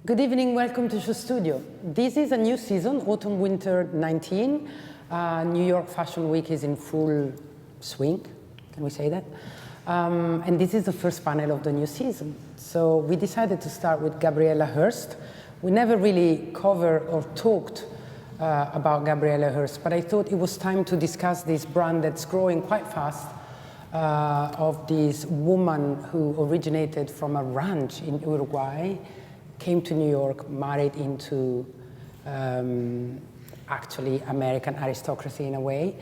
Good evening, welcome to SHOWstudio. This is a new season, Autumn-Winter 19. New York Fashion Week is in full swing, can we say that? And this is the first panel of the new season. So we decided to start with Gabriela Hearst. We never really covered or talked about Gabriela Hearst, but I thought it was time to discuss this brand that's growing quite fast, of this woman who originated from a ranch in Uruguay, came to New York, married into actually American aristocracy in a way.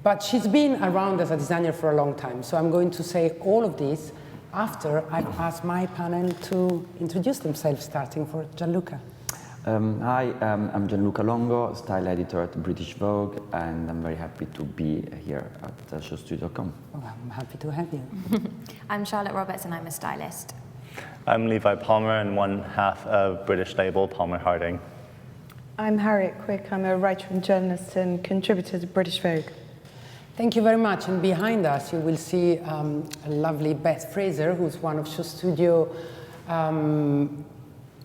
But she's been around as a designer for a long time. So I'm going to say all of this after I've asked my panel to introduce themselves, starting for Gianluca. Hi, I'm Gianluca Longo, style editor at British Vogue, and I'm very happy to be here at SHOWstudio.com. Oh, I'm happy to have you. I'm Charlotte Roberts and I'm a stylist. I'm Levi Palmer and one half of British label Palmer Harding. I'm Harriet Quick. I'm a writer and journalist and contributor to British Vogue. Thank you very much. And behind us, you will see a lovely Beth Fraser, who's one of SHOWstudio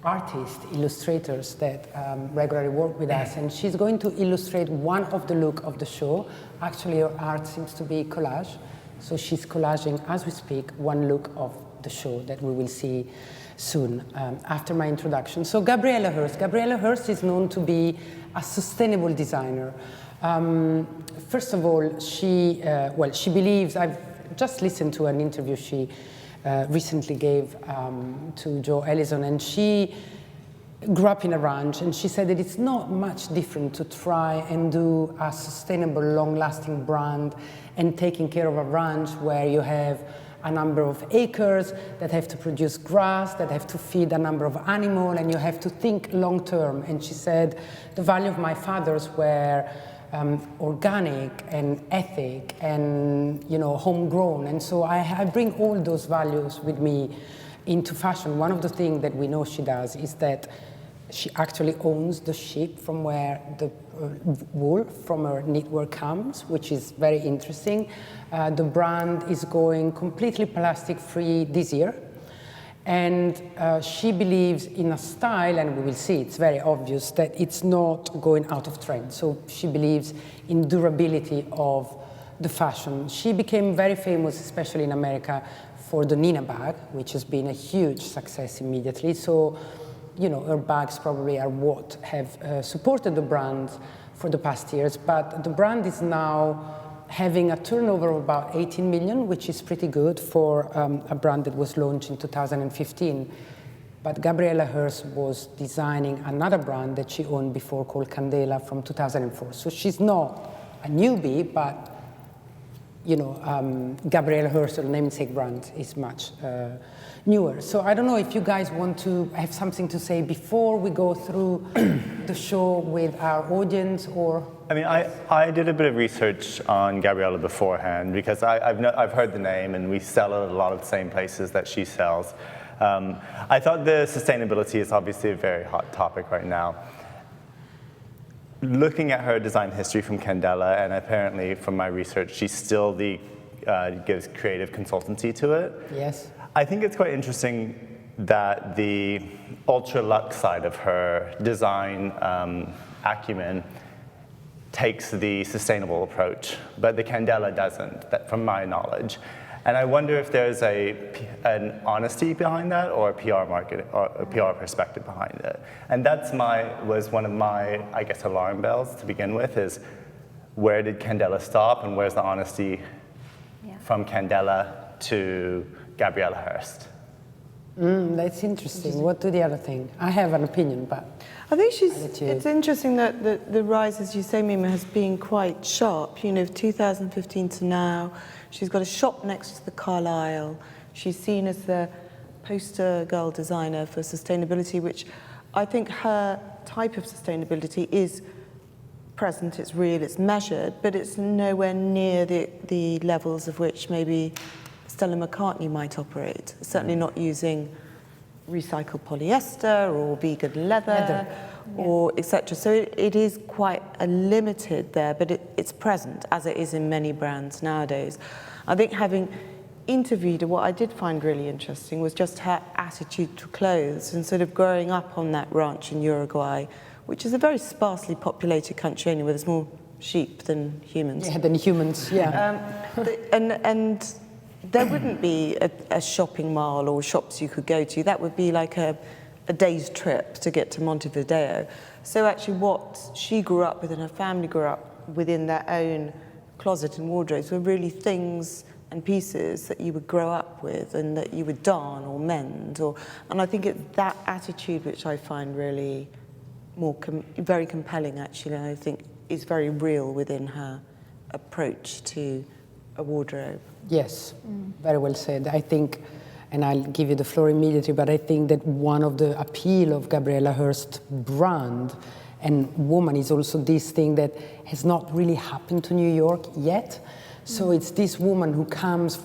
artists, illustrators that regularly work with us. And she's going to illustrate one of the look of the show. Actually, her art seems to be collage. So she's collaging, as we speak, one look of the show that we will see soon after my introduction. So Gabriela Hearst. Gabriela Hearst is known to be a sustainable designer. First of all, she believes, I've just listened to an interview she recently gave to Joe Ellison, and she grew up in a ranch, and she said that it's not much different to try and do a sustainable, long-lasting brand and taking care of a ranch where you have a number of acres that have to produce grass, that have to feed a number of animals, and you have to think long term. And she said, the value of my fathers were organic and ethic and homegrown. And so I bring all those values with me into fashion. One of the things that we know she does is that she actually owns the sheep from where the wool from her knitwear comes, which is very interesting. The brand is going completely plastic-free this year. And she believes in a style, and we will see, it's very obvious, that it's not going out of trend. So she believes in durability of the fashion. She became very famous, especially in America, for the Nina bag, which has been a huge success immediately. So, her bags probably are what have supported the brand for the past years. But the brand is now having a turnover of about 18 million, which is pretty good for a brand that was launched in 2015. But Gabriela Hearst was designing another brand that she owned before called Candela from 2004. So she's not a newbie, but Gabriela Hearst, her namesake brand, is much newer. So I don't know if you guys want to have something to say before we go through the show with our audience, or... I mean, I did a bit of research on Gabriela beforehand because I've heard the name and we sell at a lot of the same places that she sells. I thought the sustainability is obviously a very hot topic right now. Looking at her design history from Candela, and apparently from my research, she still gives creative consultancy to it. Yes. I think it's quite interesting that the ultra-luxe side of her design acumen takes the sustainable approach, but the Candela doesn't, from my knowledge. And I wonder if there's an honesty behind that, or a PR market, or a PR perspective behind it. And was one of my, I guess, alarm bells to begin with, is where did Candela stop and where's the honesty from Candela to Gabriela Hearst? That's interesting. What do the other think? I have an opinion, but I think it's interesting that the rise, as you say, Mimma, has been quite sharp. 2015 to now. She's got a shop next to the Carlisle. She's seen as the poster girl designer for sustainability, which I think her type of sustainability is present, it's real, it's measured, but it's nowhere near the levels of which maybe Stella McCartney might operate. Certainly not using recycled polyester or vegan leather. Or etc. So it is quite a limited there, but it's present, as it is in many brands nowadays. I think having interviewed her, what I did find really interesting was just her attitude to clothes and sort of growing up on that ranch in Uruguay, which is a very sparsely populated country anyway. There's more sheep than humans. Yeah, than humans, yeah. And there wouldn't be a shopping mall or shops you could go to. That would be like a day's trip to get to Montevideo. So actually what she grew up with and her family grew up within their own closet and wardrobes were really things and pieces that you would grow up with and that you would darn or mend. And I think it's that attitude which I find really very compelling, actually, and I think is very real within her approach to a wardrobe. Yes, very well said. I think, and I'll give you the floor immediately, but I think that one of the appeal of Gabriela Hearst brand and woman is also this thing that has not really happened to New York yet. So it's this woman who comes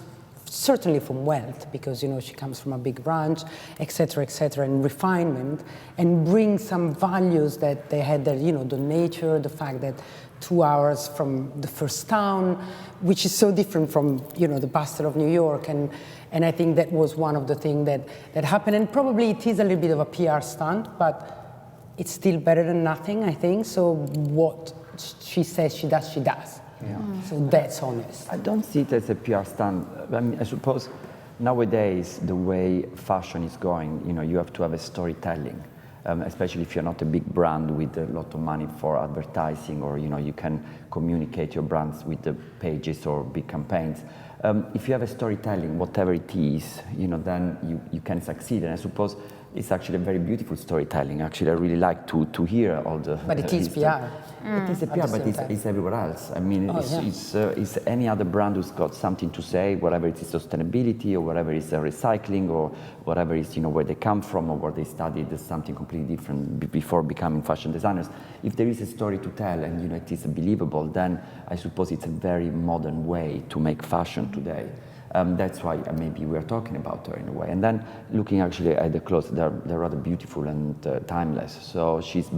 certainly from wealth, because she comes from a big ranch, etc., and refinement, and brings some values that they had there, the nature, the fact that 2 hours from the first town, which is so different from the bustle of New York, and I think that was one of the things that happened, and probably it is a little bit of a PR stunt, but it's still better than nothing, I think. So what she says she does, she does. Yeah. So that's honest. I don't see it as a PR stunt. I mean, I suppose nowadays the way fashion is going, you have to have a storytelling, especially if you're not a big brand with a lot of money for advertising, or you can communicate your brands with the pages or big campaigns. If you have a storytelling, whatever it is, then you can succeed. And I suppose it's actually a very beautiful storytelling. Actually, I really like to hear all the. But it is PR. It is a PR, but it's everywhere else. I mean, it's any other brand who's got something to say, whatever it is sustainability, or whatever it's recycling, or whatever is where they come from, or where they studied something completely different before becoming fashion designers. If there is a story to tell and it is believable, then I suppose it's a very modern way to make fashion today. That's why maybe we're talking about her in a way. And then looking actually at the clothes, they're rather beautiful and timeless. So she's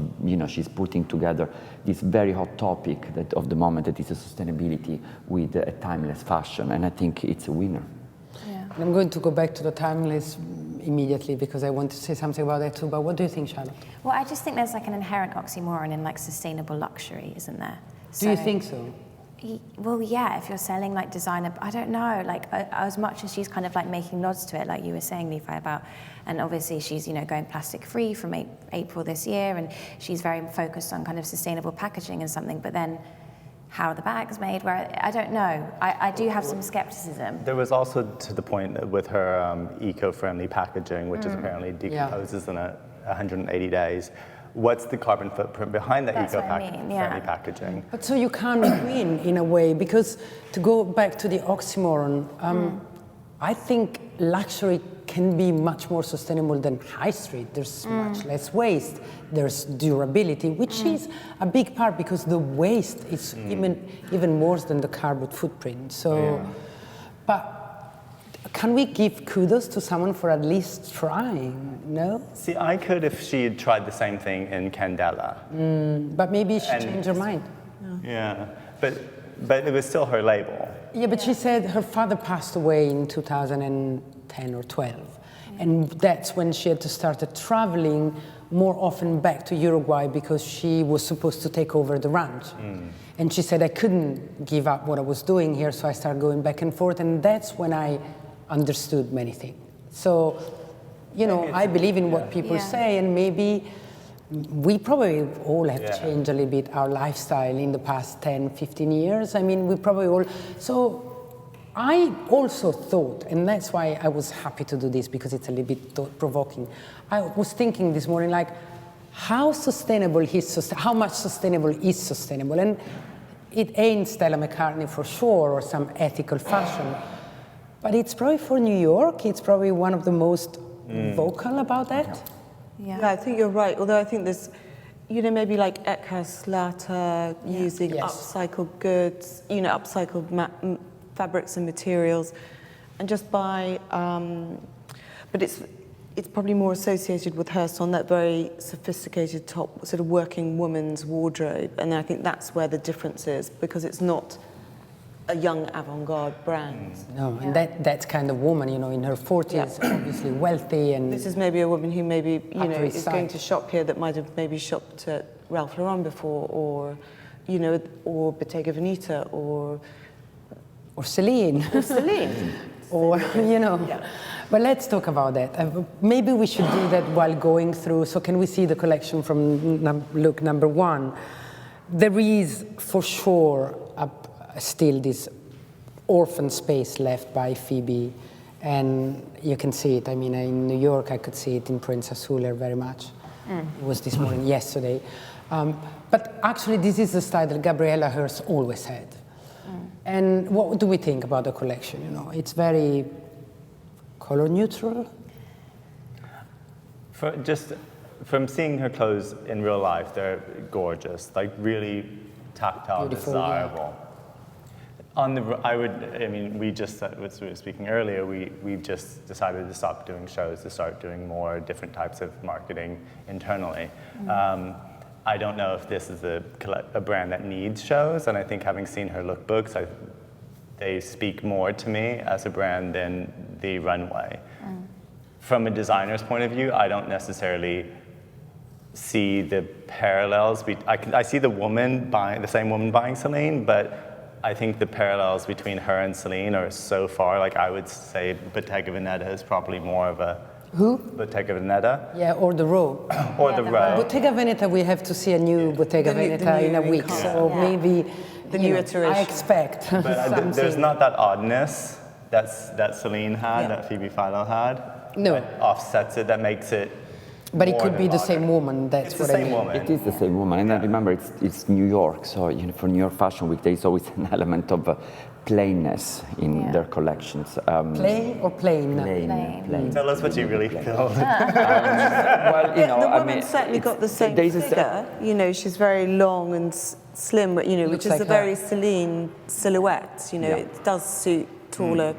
putting together this very hot topic of the moment, that is sustainability, with a timeless fashion. And I think it's a winner. Yeah. And I'm going to go back to the timeless immediately, because I want to say something about that too. But what do you think, Charlotte? Well, I just think there's like an inherent oxymoron in like sustainable luxury, isn't there? Do you think so? Well, yeah, if you're selling like designer, I don't know, like as much as she's kind of like making nods to it, like you were saying, Levi, about, and obviously she's, going plastic free from April this year, and she's very focused on kind of sustainable packaging and something, but then how are the bags made? Where I don't know. I do have some skepticism. There was also to the point with her eco-friendly packaging, which is apparently decomposes in 180 days. What's the carbon footprint behind that eco-friendly packaging? But so you can't win in a way, because to go back to the oxymoron, I think luxury can be much more sustainable than high street. There's much less waste. There's durability, which is a big part, because the waste is even worse than the carbon footprint. So, but can we give kudos to someone for at least trying? No? See, I could if she had tried the same thing in Candela. But maybe she changed her mind. Yeah, but it was still her label. Yeah, but she said her father passed away in 2010 or 12. And that's when she had to start traveling more often back to Uruguay, because she was supposed to take over the ranch. And she said, I couldn't give up what I was doing here, so I started going back and forth. And that's when I understood many things. So, I believe in what people say, and maybe we probably all have changed a little bit our lifestyle in the past 10, 15 years. I mean, we probably all. So I also thought, and that's why I was happy to do this, because it's a little bit thought-provoking. I was thinking this morning, like, how much sustainable is sustainable? And it ain't Stella McCartney for sure, or some ethical fashion. But it's probably for New York, it's probably one of the most vocal about that. Yeah, I think you're right. Although I think there's, maybe like Eckhart Slatter using upcycled goods, upcycled fabrics and materials, and just by, but it's probably more associated with Hearst on that very sophisticated top, sort of working woman's wardrobe. And I think that's where the difference is, because it's not a young avant-garde brand. No, and that kind of woman, you know, in her 40s, obviously wealthy, and this is maybe a woman who maybe, you know, is side. going to shop here that might have maybe shopped at Ralph Lauren before, or, you know, or Bottega Veneta, or Celine. Or, you know. Yeah. But let's talk about that. Maybe we should do that while going through. So can we see the collection from look number 1? There is, for sure, still this orphan space left by Phoebe. And you can see it. I mean, in New York, I could see it in Princess Huller very much. It was this morning, yesterday. But actually, this is the style that Gabriela Hearst always had. And what do we think about the collection? You know, it's very color neutral. From seeing her clothes in real life, they're gorgeous, like really tactile, Beautiful, desirable. We just, as we were speaking earlier, we've just decided to stop doing shows, to start doing more different types of marketing internally. I don't know if this is a brand that needs shows, and I think having seen her lookbooks, they speak more to me as a brand than the runway. From a designer's point of view, I don't necessarily see the parallels. I see the same woman buying Celine, but I think the parallels between her and Celine are so far. Like, I would say Bottega Veneta is probably more of a Who? Bottega Veneta. Yeah, or the Row. Or the Row. Bottega Veneta, we have to see a new Bottega Veneta in a week, so maybe the new iteration. I expect. But there's not that oddness that Celine had, that Phoebe Philo had. No. That offsets it, that makes it. But it more could be the modern. same woman, that's It's what the I same mean. woman. It is the same woman, and I remember it's New York, so you know, for New York Fashion Week there is always an element of plainness in their collections. Plain or plain? Plain. Tell us what you really feel. Well, you know, the I woman mean, certainly got the same there is figure. You know, she's very long and slim, but, you know, which Looks is like a very her. Celine silhouette. You know, Yeah. it does suit taller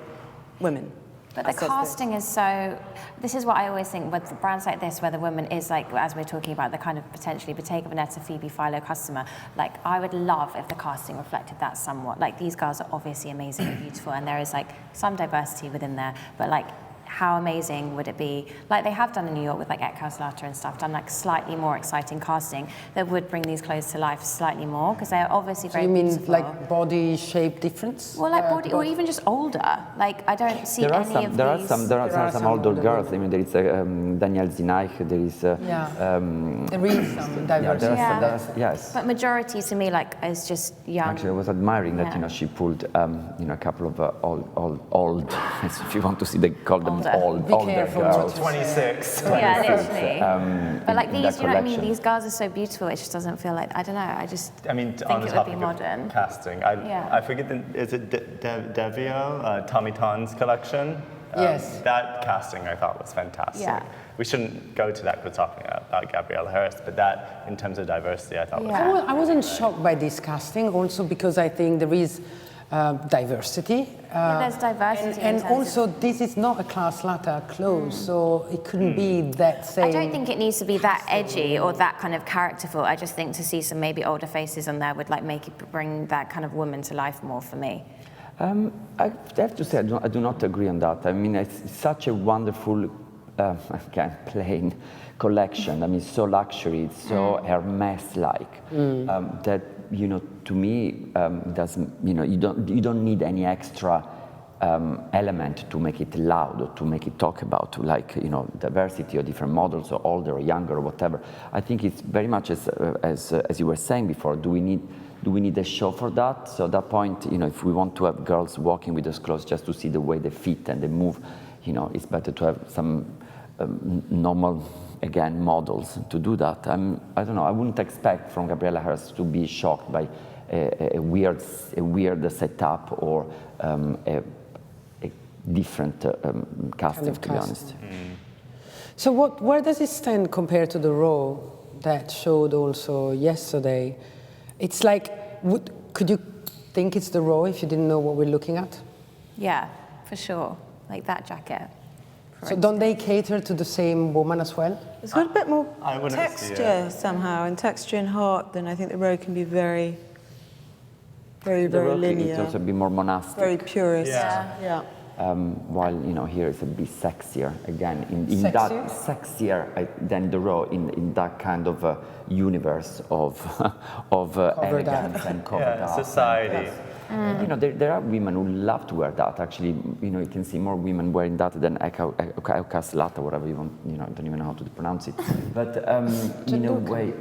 women. But the casting is so, this is what I always think with brands like this, where the woman is like, as we're talking about, the kind of potentially Bottega Veneta, Phoebe Philo customer, like I would love if the casting reflected that somewhat. Like these girls are obviously amazing and beautiful, and there is like some diversity within there, but like how amazing would it be, like they have done in New York with like Eckhauslater and stuff, done like slightly more exciting casting that would bring these clothes to life slightly more, because they're obviously So very you mean beautiful. like body shape difference? Well, like body, or even just older. Like I don't see there are any some, of there these. are some older girls. I mean, there is Danielle Zinaich. There is there is some diversity. yes. But majority to me, like, is just young. Actually, I was admiring that, you know, she pulled, you know, a couple of old, if you want to see, they call them Older. older careful girls. 26. Yeah, literally. But like in these, that you know what I mean? collection. These girls are so beautiful. It just doesn't feel like, I don't know. I just I mean, think on it the would be topic modern. of casting, I forget is it Devio, Tommy Ton's collection? Yes. That casting I thought was fantastic. Yeah. We shouldn't go to that because we're talking about Gabriela Hearst, but that, in terms of diversity, I thought was fantastic. I wasn't shocked by this casting, also because I think there is diversity. There's diversity. And also, this is not a class latter clothes, so it couldn't be that same. I don't think it needs to be that edgy or that kind of characterful. I just think to see some maybe older faces on there would like make it bring that kind of woman to life more for me. I have to say, I do not agree on that. I mean, it's such a wonderful, again, plain collection. I mean, so luxury, it's so Hermes-like that, you know, to me, doesn't, you know, you don't need any extra element to make it loud or to make it talk about, like, you know, diversity or different models or older or younger or whatever. I think it's very much as you were saying before. Do we need a show for that? So at that point, you know, if we want to have girls walking with those clothes just to see the way they fit and they move, you know, it's better to have some normal, again, models to do that. I don't know. I wouldn't expect from Gabriela Hearst to be shocked by a weird setup or a different casting, to be honest. So where does it stand compared to the Raw that showed also yesterday? It's like, could you think it's the Raw if you didn't know what we're looking at? Yeah, for sure. Like that jacket. So don't they cater to the same woman as well? It's got a bit more I wouldn't see texture somehow, and texture and heart than I think the Row can be very Very, very linear. It's also a bit more monastic. Very purist. Yeah. While here it's a bit sexier again in that sexier than the raw in that kind of universe of elegance and covered up. Society. And, there are women who love to wear that. Actually, you can see more women wearing that than Ekaslata, whatever you want. I don't even know how to pronounce it. But in a way,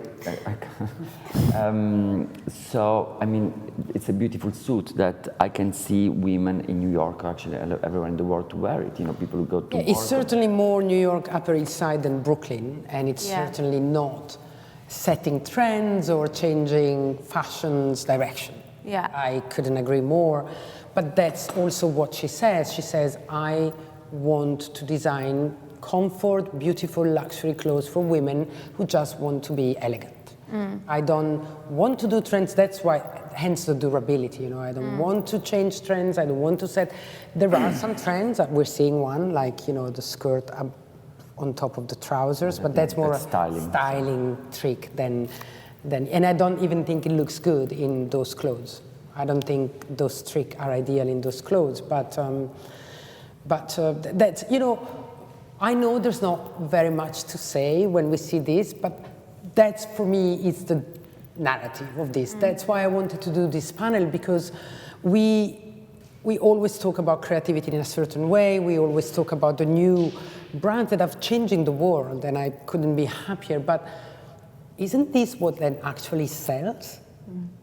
so I mean, it's a beautiful suit that I can see women in New York, actually everywhere in the world, to wear it. People who go to work. It's certainly more New York Upper East Side than Brooklyn, and it's certainly not setting trends or changing fashion's direction. Yeah. I couldn't agree more. But that's also what she says. She says, I want to design comfort, beautiful luxury clothes for women who just want to be elegant. I don't want to do trends. That's why, hence the durability. I don't want to change trends. I don't want to set. There are some trends that we're seeing one, like the skirt up on top of the trousers, but that's more a styling trick than. And I don't even think it looks good in those clothes. I don't think those tricks are ideal in those clothes. But that's, I know there's not very much to say when we see this, but that's, for me, is the narrative of this. That's why I wanted to do this panel, because we always talk about creativity in a certain way. We always talk about the new brands that are changing the world, and I couldn't be happier. But isn't this what then actually sells?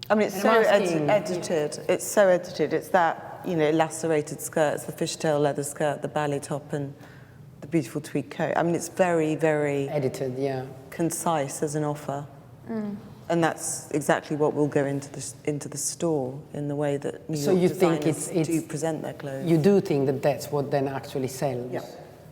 I mean, it's so edited. It's so edited. It's that, lacerated skirt, it's the fishtail leather skirt, the ballet top, and the beautiful tweed coat. I mean, it's very, very edited, concise as an offer. And that's exactly what will go into the store in the way that New York designers do present their clothes. You do think that that's what then actually sells?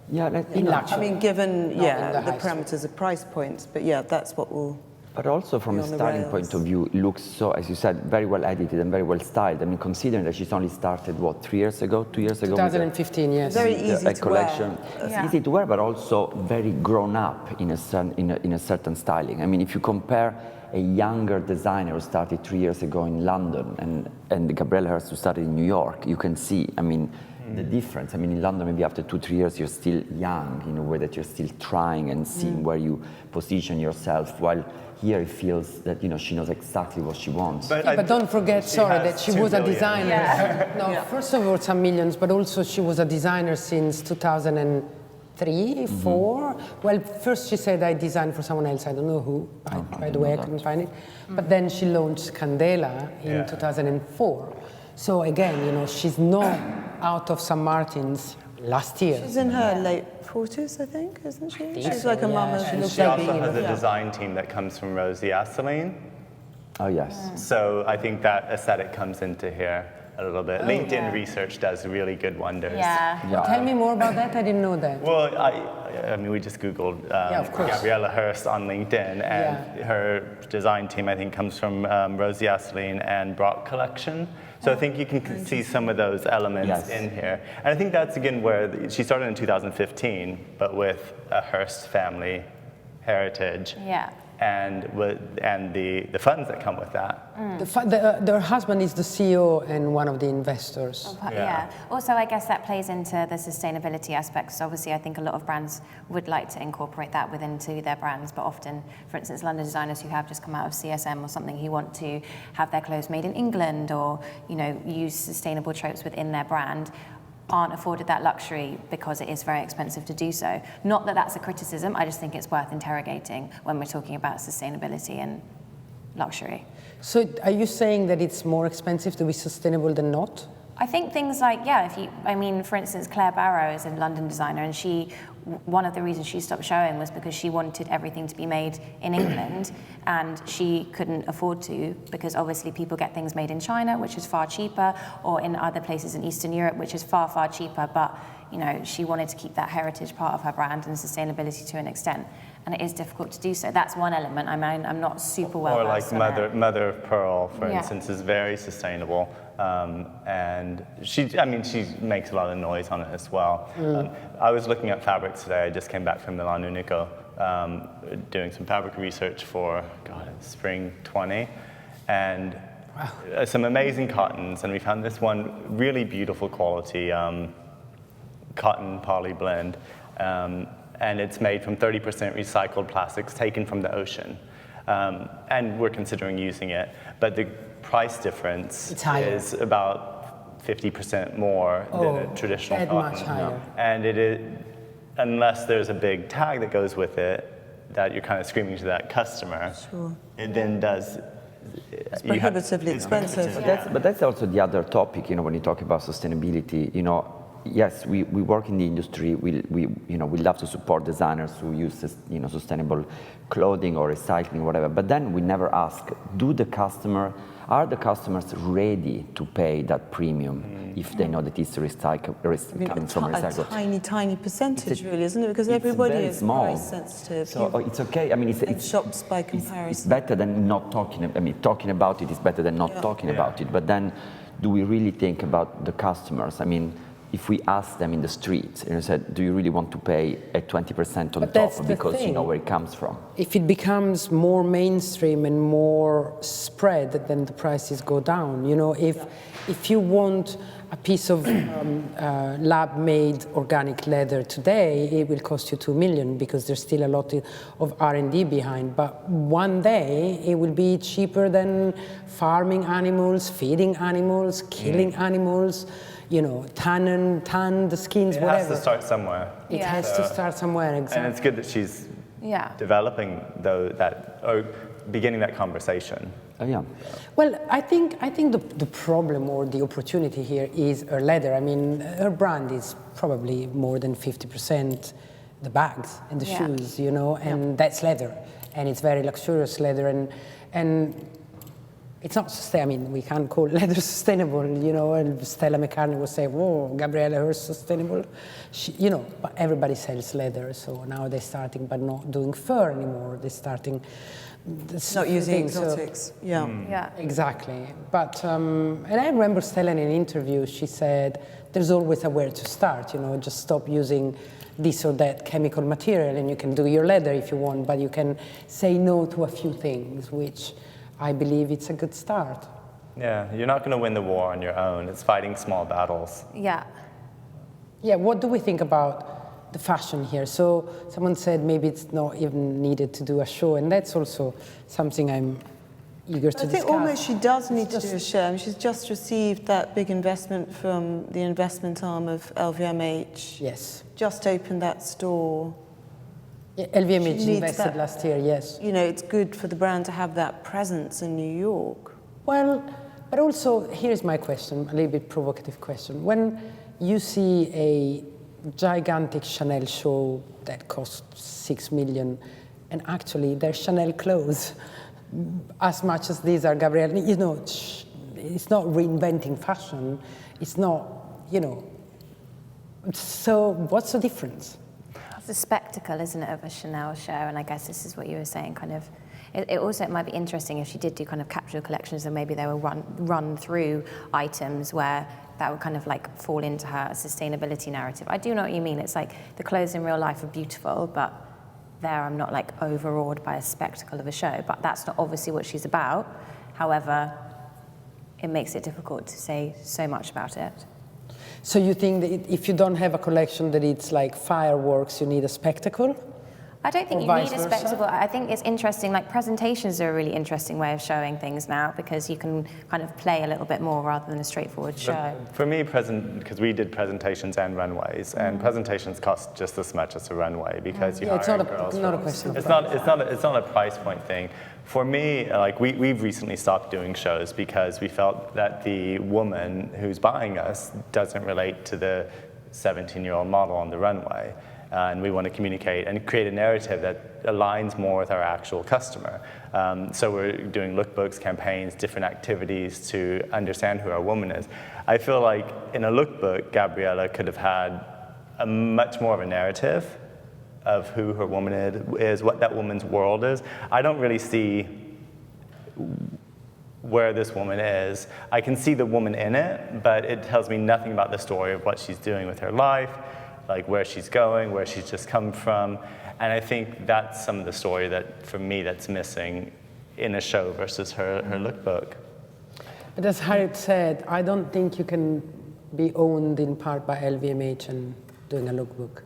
Yeah, I mean, given the parameters of price points, but that's what will. But also from a styling point of view, it looks so, as you said, very well edited and very well styled. I mean, considering that she's only started 2 years ago? 2015, yes. Very easy to collection. wear. It's easy to wear, but also very grown up in a certain styling. I mean, if you compare a younger designer who started 3 years ago in London and Gabriela Hearst who started in New York, you can see, I mean, the difference. I mean, in London, maybe after 2-3 years, you're still young in a way that you're still trying and seeing where you position yourself, while here it feels that, she knows exactly what she wants. But don't forget, that she was a designer. First of all, some millions, but also she was a designer since 2003, 4. Well, first she said, I designed for someone else, I don't know who, by the way, I couldn't find it. But then she launched Candela in 2004. So again, she's not out of St. Martin's last year. She's in her late 40s, I think, isn't she? She's like a mama. She also has a design team that comes from Rosie Asseline. Oh, yes. So I think that aesthetic comes into here a little bit. LinkedIn research does really good wonders. Tell me more about that. I didn't know that. Well, I mean, we just Googled Gabriela Hearst on LinkedIn, and her design team, I think, comes from Rosie Asseline and Brock Collection. So I think you can see some of those elements in here. And I think that's, again, where she started in 2015, but with a Hearst family heritage. And the funds that come with that. Their husband is the CEO and one of the investors. Also, I guess that plays into the sustainability aspects. Obviously, I think a lot of brands would like to incorporate that into their brands, but often, for instance, London designers who have just come out of CSM or something, who want to have their clothes made in England or, use sustainable tropes within their brand, aren't afforded that luxury because it is very expensive to do so. Not that that's a criticism, I just think it's worth interrogating when we're talking about sustainability and luxury. So are you saying that it's more expensive to be sustainable than not? I think things like, for instance, Claire Barrow is a London designer, and one of the reasons she stopped showing was because she wanted everything to be made in England, and she couldn't afford to, because obviously people get things made in China, which is far cheaper, or in other places in Eastern Europe, which is far, far cheaper, but she wanted to keep that heritage part of her brand and sustainability to an extent. And it is difficult to do so. That's one element. I mean, I'm not super well versed on it. Mother of Pearl, for instance, is very sustainable. And she makes a lot of noise on it as well. I was looking at fabrics today. I just came back from Milan Unico, doing some fabric research for, spring 20. And some amazing cottons, and we found this one really beautiful quality cotton poly blend, and it's made from 30% recycled plastics taken from the ocean. And we're considering using it, but the price difference is about 50% more than a traditional cotton. Much higher. And it is, unless there's a big tag that goes with it, that you're kind of screaming to that customer, it then does. It's prohibitively expensive. But that's also the other topic, when you talk about sustainability, yes, we work in the industry. We love to support designers who use, sustainable clothing or recycling, whatever. But then we never ask, are the customers ready to pay that premium if they know that it's coming from recycled? A tiny percentage, really, isn't it? Because everybody is price sensitive. So it's okay. It's shops by comparison. It's better than not talking. Talking about it is better than not talking about it. But then, do we really think about the customers? If we ask them in the streets and said, do you really want to pay a 20% on top because you know where it comes from? If it becomes more mainstream and more spread, then the prices go down. If you want a piece of lab-made organic leather today, it will cost you $2 million because there's still a lot of R&D behind. But one day, it will be cheaper than farming animals, feeding animals, killing animals. Tan the skins, whatever. It has to start somewhere. It has to start somewhere, exactly. And it's good that she's developing or beginning that conversation. Well, I think the problem or the opportunity here is her leather. Her brand is probably more than 50% the bags and the shoes, and that's leather, and it's very luxurious leather, and it's not sustainable. We can't call leather sustainable, and Stella McCartney will say, "Whoa, Gabriela Hearst sustainable," but everybody sells leather, so now they're starting, but not doing fur anymore. They're starting. Not using exotics. Exactly. But and I remember Stella in an interview. She said, "There's always a where to start. Just stop using this or that chemical material, and you can do your leather if you want, but you can say no to a few things," which I believe it's a good start. Yeah, you're not going to win the war on your own. It's fighting small battles. Yeah. Yeah, what do we think about the fashion here? So someone said maybe it's not even needed to do a show, and that's also something I'm eager to discuss. I think almost she does need to do a show. She's just received that big investment from the investment arm of LVMH. Yes. Just opened that store. Yeah, LVMH invested last year, yes. It's good for the brand to have that presence in New York. Well, but also, here's my question, a little bit provocative question. When you see a gigantic Chanel show that costs $6 million, and actually they're Chanel clothes, as much as these are Gabrielle, it's not reinventing fashion, it's not, so what's the difference? The spectacle, isn't it, of a Chanel show? And I guess this is what you were saying, kind of. It also might be interesting if she did do kind of capsule collections, and maybe they were run through items where that would kind of fall into her sustainability narrative. I do know what you mean. It's like the clothes in real life are beautiful, but there I'm not overawed by a spectacle of a show. But that's not obviously what she's about. However, it makes it difficult to say so much about it. So you think that if you don't have a collection that it's like fireworks, you need a spectacle? I don't think you need a spectacle. I think it's interesting, presentations are a really interesting way of showing things now, because you can kind of play a little bit more rather than a straightforward show. For me, because we did presentations and runways, and presentations cost just as much as a runway, because you hire girls. It's not a question of it's not a price point thing. For me, we've recently stopped doing shows because we felt that the woman who's buying us doesn't relate to the 17-year-old model on the runway. And we want to communicate and create a narrative that aligns more with our actual customer. So we're doing lookbooks, campaigns, different activities to understand who our woman is. I feel like in a lookbook, Gabriela could have had a much more of a narrative of who her woman is, what that woman's world is. I don't really see where this woman is. I can see the woman in it, but it tells me nothing about the story of what she's doing with her life, where she's going, where she's just come from. And I think that's some of the story that, for me, that's missing in a show versus her lookbook. But as Harriet said, I don't think you can be owned in part by LVMH and doing a lookbook.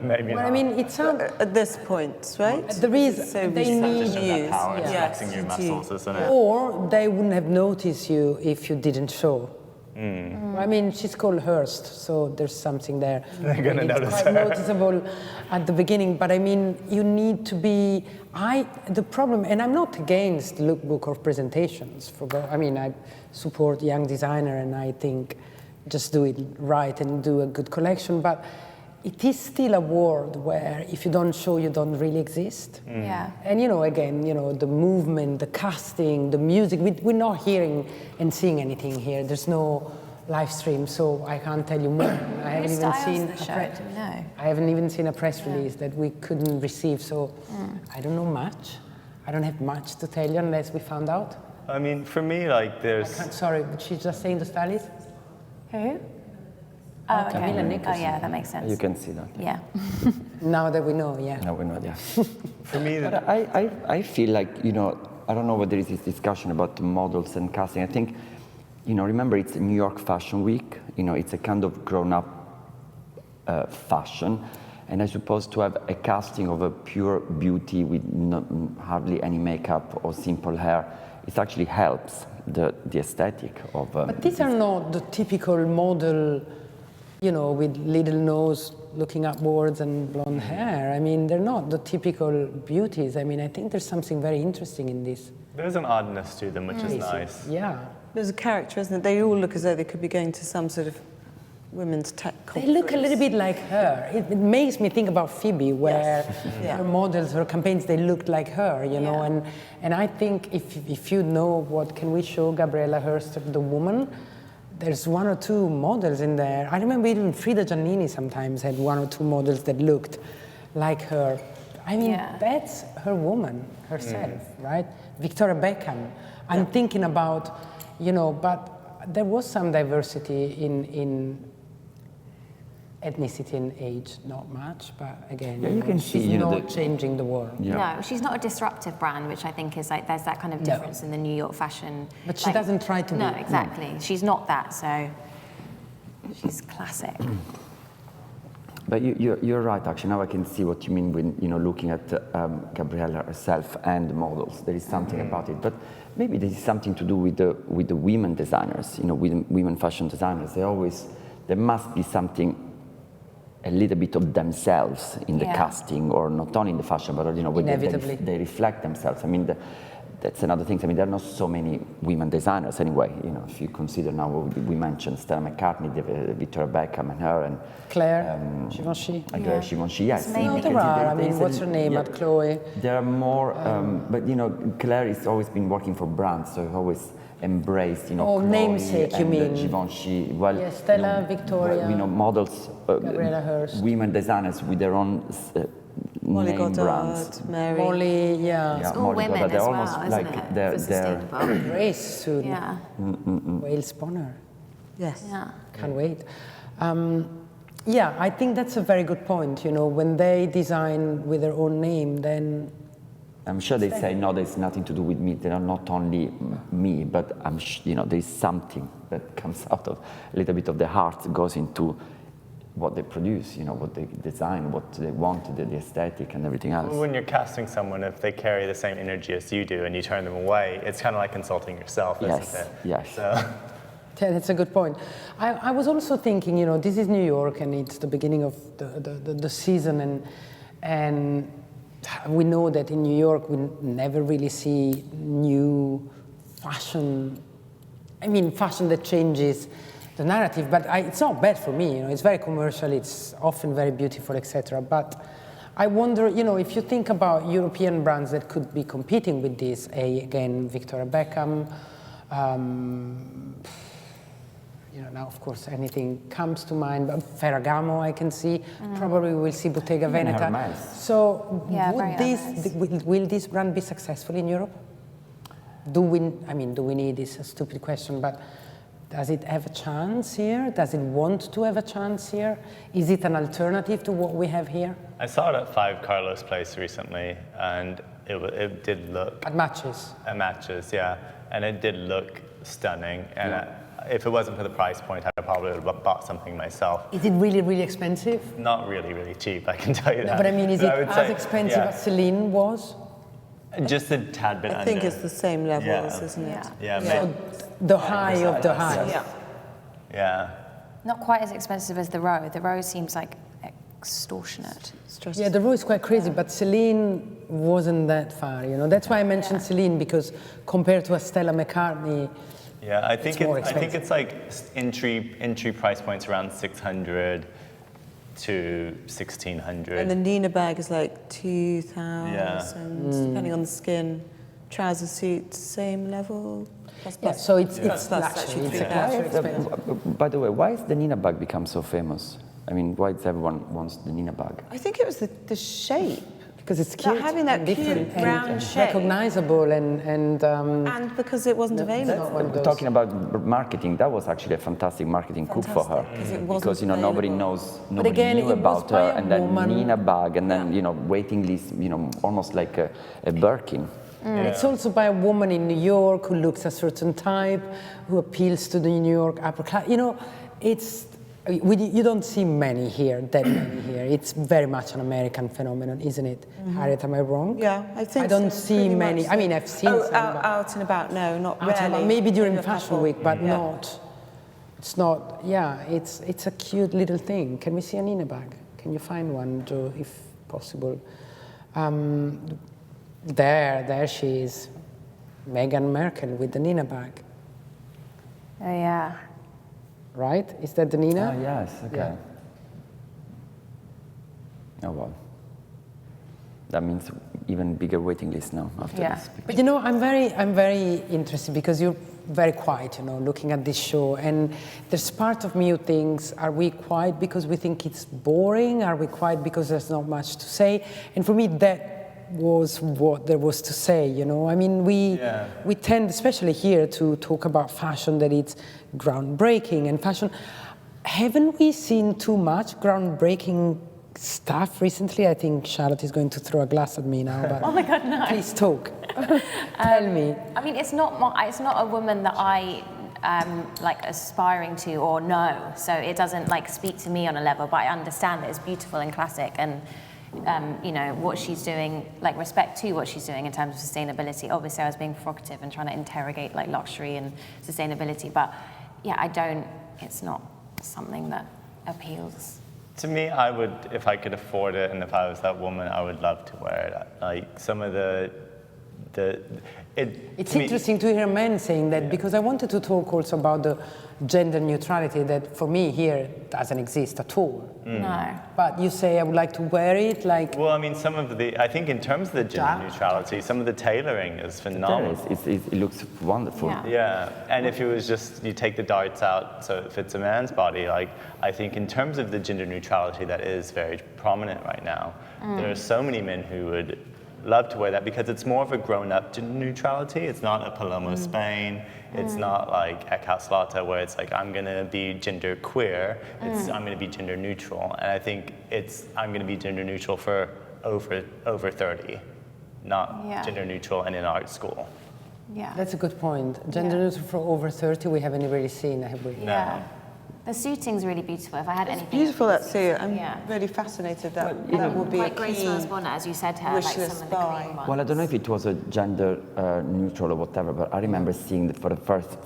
Maybe well, not. I mean, it's at this point, right? There is, so they need that power, it's Yes, flexing your muscles, isn't it? or they wouldn't have noticed you if you didn't show. I mean, she's called Hearst, so there's something there. They're going to notice It's quite her. noticeable at the beginning, but I mean, you need to be. The problem, and I'm not against lookbook or presentations. I mean, I support young designer, and I think just do it right and do a good collection. But it is still a world where if you don't show, you don't really exist. Yeah. And again, the movement, the casting, the music, we're not hearing and seeing anything here. There's no live stream, so I can't tell you more. I haven't even seen the show, do we know? I haven't even seen a press release that we couldn't receive, so I don't know much. I don't have much to tell you unless we found out. I mean, for me, like, there's... Sorry, but she's just saying the stylist? Who? Oh, okay. Camilla Nicholson. Oh, yeah, that makes sense. You can see that. Yeah. Now that we know, yeah. No, we're not, yeah. For me, But I feel like, I don't know whether there is this discussion about models and casting. I think, remember it's New York Fashion Week. It's a kind of grown-up fashion. And I suppose to have a casting of a pure beauty with hardly any makeup or simple hair, it actually helps the aesthetic of... But these are not the typical model, with little nose looking upwards and blonde hair. I mean, they're not the typical beauties. I mean, I think there's something very interesting in this. there's an oddness to them, which is nice. Yeah. There's a character, isn't it? They all look as though they could be going to some sort of women's tech conference. They look a little bit like her. It makes me think about Phoebe, where Yeah. her models, her campaigns, they looked like her, And I think if you know what can we show Gabriela Hearst, the woman, there's one or two models in there. I remember even Frida Giannini sometimes had one or two models that looked like her. I mean, that's her woman herself, right? Victoria Beckham. I'm thinking about, but there was some diversity in ethnicity and age, not much, but again, you can she's see, not changing the world. Yeah. No, she's not a disruptive brand, which I think is like, there's that kind of difference in the New York fashion. But she doesn't try to be. No, exactly. She's not that, so she's classic. But you're right, actually. Now I can see what you mean when, looking at Gabriela herself and the models. There is something about it. But maybe this is something to do with the women designers, with women fashion designers. There must be something, a little bit of themselves in the casting, or not only in the fashion, but when they reflect themselves. I mean, that's another thing. I mean, there are not so many women designers anyway. If you consider now, we mentioned Stella McCartney, Victoria Beckham, and her, and Claire Givenchy. Claire Givenchy, yes. No, there are. I mean, what's her name at Chloe? There are more, but Claire has always been working for brands, so always embraced, Chloe namesake, you and mean? Givenchy. Well, Yes, Stella, Victoria, models, Gabriela Hearst, women designers with their own Molly name Goddard, brands. Mary. Molly, It's all Molly women Goddard. They're as almost well, isn't like it? they're For sustainable. Grace soon. Yeah. Wales Bonner. Yes. Yeah. Can't wait. I think that's a very good point. When they design with their own name, then I'm sure they say, no, there's nothing to do with me. They're not only me, but there's something that comes out of a little bit of the heart goes into what they produce, what they design, what they want, the aesthetic and everything else. When you're casting someone, if they carry the same energy as you do and you turn them away, it's kind of like insulting yourself, isn't it? Yes. So. Yeah, that's a good point. I was also thinking, this is New York and it's the beginning of the season, and we know that in New York we never really see new fashion. I mean, fashion that changes the narrative, but it's not bad for me. It's very commercial, it's often very beautiful, etc. But I wonder, if you think about European brands that could be competing with this, again, Victoria Beckham. Now, of course, anything comes to mind, but Ferragamo I can see. Probably we'll see Bottega Veneta. Hermes. So Hermes. will this brand be successful in Europe? Do we need, is a stupid question, but does it have a chance here? Does it want to have a chance here? Is it an alternative to what we have here? I saw it at 5 Carlos Place recently, and it did look... At Matches? At Matches, yeah. and it did look stunning. And if it wasn't for the price point, I probably would have bought something myself. Is it really, really expensive? Not really, really cheap, I can tell you that. But I mean, is it as expensive as Celine was? Just a tad bit I think it's the same levels, isn't it? Yeah. So the high of the high. Yeah. Not quite as expensive as the Row. The Row seems like extortionate. Yeah, the Row is quite crazy, but Celine wasn't that far, you know. That's why I mentioned Celine, because compared to a Stella McCartney, yeah, I think it's like entry price points around 600 to 1,600. And the Nina bag is like 2,000, depending on the skin. Trouser suit, same level. So it's luxury. It's expensive. By the way, why has the Nina bag become so famous? I mean, why does everyone wants the Nina bag? I think it was the shape. Because it's cute, having that cute round shape, recognizable, and because it wasn't available. Talking about marketing, that was actually a fantastic marketing coup for her, because nobody knew about her, and then Nina bag, and then waiting list, almost like a Birkin. It's also by a woman in New York who looks a certain type, who appeals to the New York upper class. You don't see many here, that many here. It's very much an American phenomenon, isn't it? Harriet, am I wrong? Yeah, I think I don't see many. I mean, I've seen some. Out and about, no, not rarely. Maybe during Fashion Week, but not. It's not. Yeah, it's a cute little thing. Can we see a Nina bag? Can you find one, Joe, if possible? There she is, Meghan Markle with the Nina bag. Oh yeah. Right? Is that the Nina? Oh, yes, okay. Yeah. Oh, well. That means even bigger waiting list now after this picture. But I'm very interested because you're very quiet, looking at this show. And there's part of me who thinks, are we quiet because we think it's boring? Are we quiet because there's not much to say? And for me, that was what there was to say, I mean, we tend, especially here, to talk about fashion, that it's groundbreaking and fashion. Haven't we seen too much groundbreaking stuff recently? I think Charlotte is going to throw a glass at me now, but oh my God, no. Please talk. Tell me. I mean, it's not a woman that I aspiring to or know, so it doesn't speak to me on a level, but I understand that it's beautiful and classic, and what she's doing, respect to what she's doing in terms of sustainability. Obviously, I was being provocative and trying to interrogate luxury and sustainability, but yeah, it's not something that appeals. To me, I would, if I could afford it, and if I was that woman, I would love to wear it. Some of it's interesting to hear men saying that, because I wanted to talk also about the gender neutrality that for me here doesn't exist at all. No. But you say I would like to wear it Well, I mean, I think in terms of the gender neutrality, some of the tailoring is phenomenal. It looks wonderful. Yeah, and if it was just, you take the darts out so it fits a man's body, I think in terms of the gender neutrality that is very prominent right now, there are so many men who would love to wear that because it's more of a grown-up gender neutrality. It's not a Palomo Spain. It's not like Eckhart Slaughter where it's I'm going to be gender queer. I'm going to be gender neutral. And I think I'm going to be gender neutral for over 30, not gender neutral and in art school. Yeah. That's a good point. Gender neutral for over 30, we haven't really seen, have we? No. The suiting's really beautiful. If I had anything, beautiful, that suit. I'm really fascinated that would be a key Grace was one, as you said, her some of the green ones. Well, I don't know if it was a gender neutral or whatever, but I remember seeing that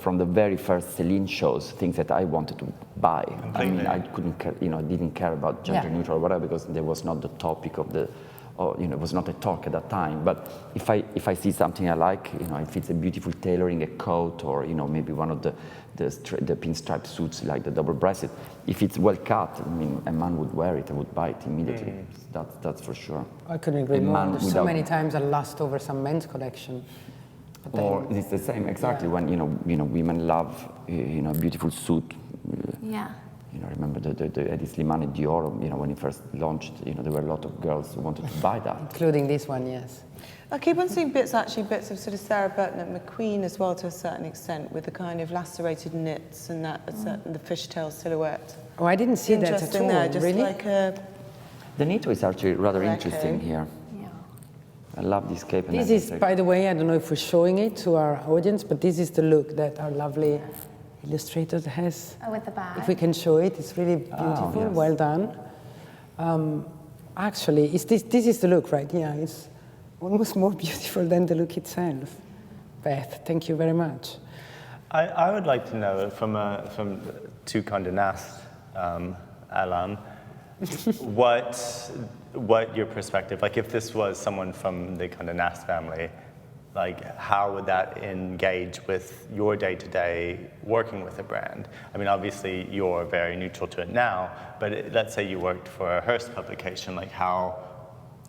from the very first Celine shows, things that I wanted to buy. I mean, I couldn't care, didn't care about gender neutral or whatever, because there was not the topic of it was not a talk at that time. But if I see something I like, if it's a beautiful tailoring, a coat, or maybe one of the pinstripe suits like the double-breasted, if it's well cut, I mean, a man would wear it, I would buy it immediately. That's for sure. I couldn't agree more. There's so many times I lust over some men's collection. Or it's the same exactly when women love a beautiful suit. I remember the Eddie Slimane Dior, when he first launched, there were a lot of girls who wanted to buy that. Including this one, yes. I keep on seeing bits of sort of Sarah Burton at McQueen as well, to a certain extent, with the kind of lacerated knits and the fishtail silhouette. Oh, I didn't see that at all. There, just really? like a... The knit is actually rather interesting here. I love this cape. And This is, by the way, I don't know if we're showing it to our audience, but this is the look that our lovely illustrator has. Oh, with the bag. If we can show it, it's really beautiful. Yes. Well done. Actually, this is the look, right? Yeah, it's almost more beautiful than the look itself. Beth, thank you very much. I would like to know from to Condé Nast, Alan, what your perspective, like if this was someone from the Condé Nast family, like how would that engage with your day-to-day working with a brand? I mean, obviously you're very neutral to it now, but let's say you worked for a Hearst publication, like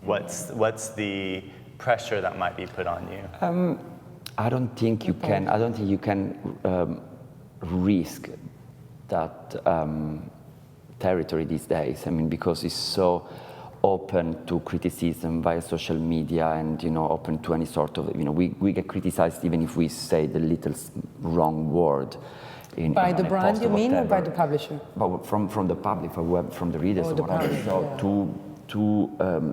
what's the pressure that might be put on you? I don't think you can. I don't think you can risk that territory these days. I mean, because it's so open to criticism via social media, and open to any sort of we get criticized even if we say the little wrong word. By the brand, you mean, or by the publisher? But from the public, from the readers, or whatever. Public, so to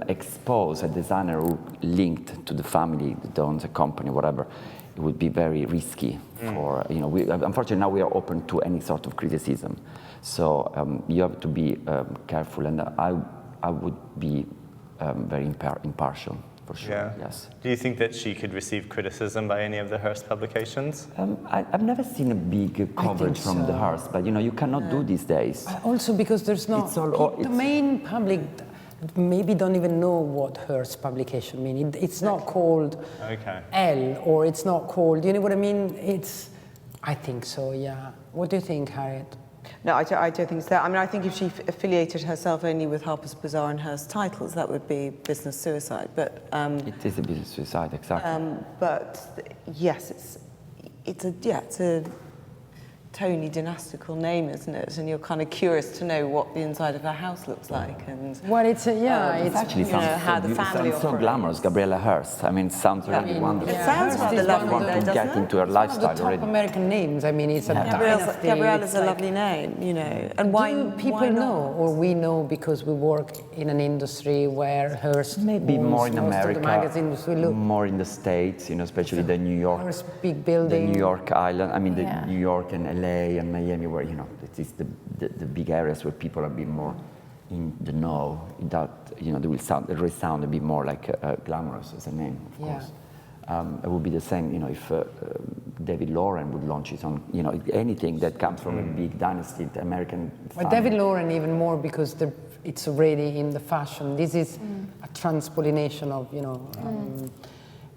expose a designer who linked to the family that owns a company, whatever, it would be very risky. For unfortunately now we are open to any sort of criticism, so you have to be careful, and I would be very impartial, for sure. Yeah. Yes. Do you think that she could receive criticism by any of the Hearst publications? I've never seen a big coverage from the Hearst, but you cannot do these days. Also because there's not the main public maybe don't even know what Hearst publication means. It's not called L, or it's not called, you know what I mean? I think so, yeah. What do you think, Harriet? No, I don't think so. I mean, I think if she affiliated herself only with Harper's Bazaar and Hearst titles, that would be business suicide. But it is a business suicide, exactly. But yes, it's a Tony dynastical name, isn't it? And you're kind of curious to know what the inside of her house looks like, and well, it's actually how the family sounds so glamorous. Gabriela Hearst. I mean, it sounds really wonderful. It sounds rather lovely, want to doesn't get it? into her lifestyle one of the top already. American names. I mean, it's a dynasty. Gabriela's a lovely name, And why do people know, or we know because we work in an industry where Hearst maybe more in most America, of the magazines we look. more in the States, especially the New York, Hearst big building, the New York Island. I mean, the New York and LA and Miami, where it is the big areas where people are a bit more in the know. That they will resound a bit more like glamorous as a name, of course. It would be the same, if David Lauren would launch his own, anything that comes from a big dynasty, the American. Well, David Lauren even more because it's already in the fashion. This is a transpollination of,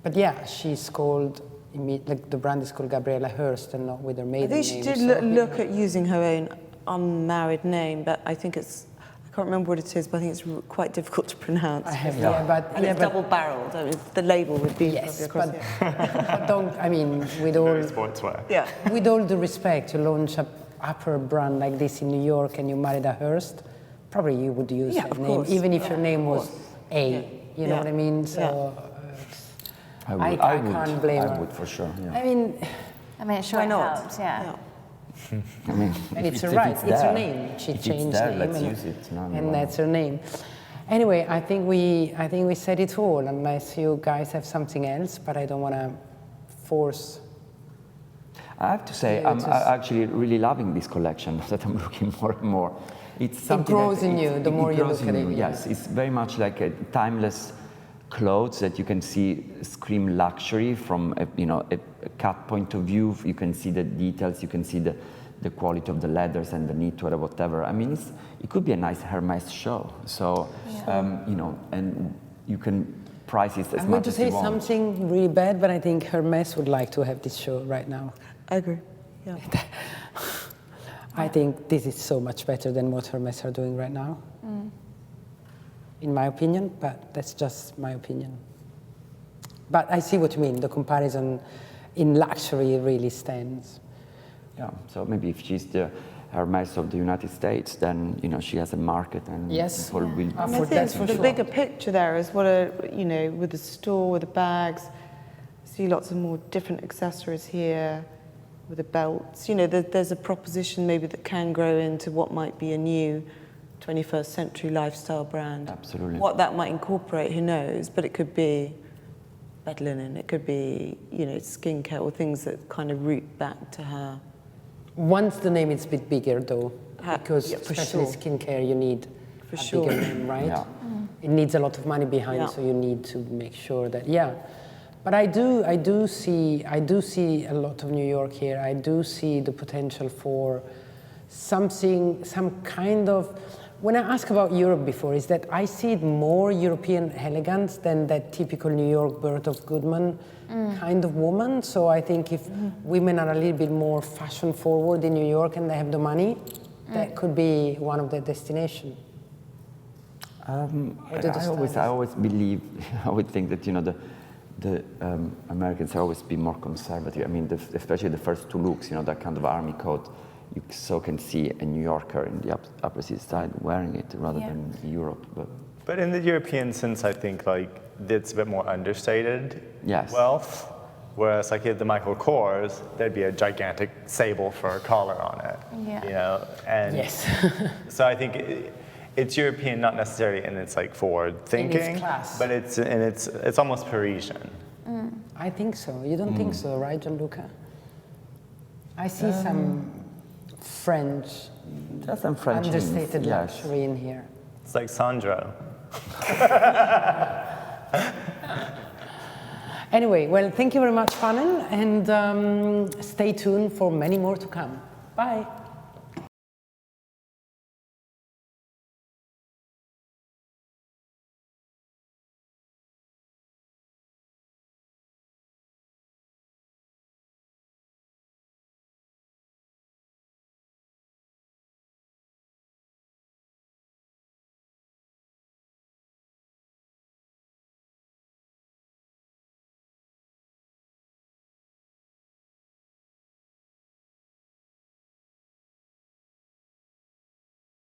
but yeah, she's called. Like the brand is called Gabriela Hearst and not with her maiden name. I think she did look at using her own unmarried name, but I think I can't remember what it is, but I think it's quite difficult to pronounce. I have, it's double-barreled. I mean, the label would be yes, but don't. I mean, with all sportswear. Yeah. With all due respect, you launch a upper brand like this in New York and you married a Hearst, probably you would use that name, even if your name was A. You know what I mean? So. I can't blame her. I would for sure. Yeah. I mean, it sure helps, I mean, and it's her right. It's her name. She changed name, let's use it. And that's her name. Anyway, I think we said it all. Unless you guys have something else, but I don't want to force. I have to say, I'm actually really loving this collection that I'm looking more and more. It grows in you the more you look at it. Yes, it's very much like a timeless clothes that you can see scream luxury from a cut point of view. You can see the details, you can see the quality of the leathers and the knitwear or whatever. I mean, it could be a nice Hermes show. So, and you can price it as much as you want. I'm going to say something really bad, but I think Hermes would like to have this show right now. I agree. Yeah. I think this is so much better than what Hermes are doing right now. In my opinion, but that's just my opinion. But I see what you mean. The comparison in luxury really stands. Yeah, so maybe if she's the Hermes of the United States, then she has a market, and people will. I think the bigger picture there is what with the store, with the bags. I see lots of more different accessories here, with the belts. There's a proposition maybe that can grow into what might be a new 21st century lifestyle brand. Absolutely. What that might incorporate, who knows? But it could be bed linen, it could be, you know, skincare or things that kind of root back to her. Once the name is a bit bigger, though, because yeah, for especially sure. skincare, you need For a sure. bigger name, right? Yeah. It needs a lot of money behind, Yeah. so you need to make sure that, yeah. But I do see a lot of New York here. I do see the potential for some kind of. When I ask about Europe before, is that I see it more European elegance than that typical New York Bertha Goodman kind of woman. So I think if women are a little bit more fashion forward in New York and they have the money, that could be one of their destinations. I always believe, I would think that, you know, the Americans have always been more conservative. I mean, especially the first two looks, you know, that kind of army coat, you so can see a New Yorker in the Upper East Side wearing it rather than Europe. But in the European sense, I think like it's a bit more understated wealth. Whereas like at the Michael Kors, there'd be a gigantic sable fur collar on it. Yeah. You know, and so I think it's European, not necessarily in its like forward thinking, in its class. but it's almost Parisian. I think so. You don't think so, right, Gianluca? I see some French, There's some French understated yes. luxury in here. It's like Sandro. Anyway, well, thank you very much, panel, and stay tuned for many more to come. Bye.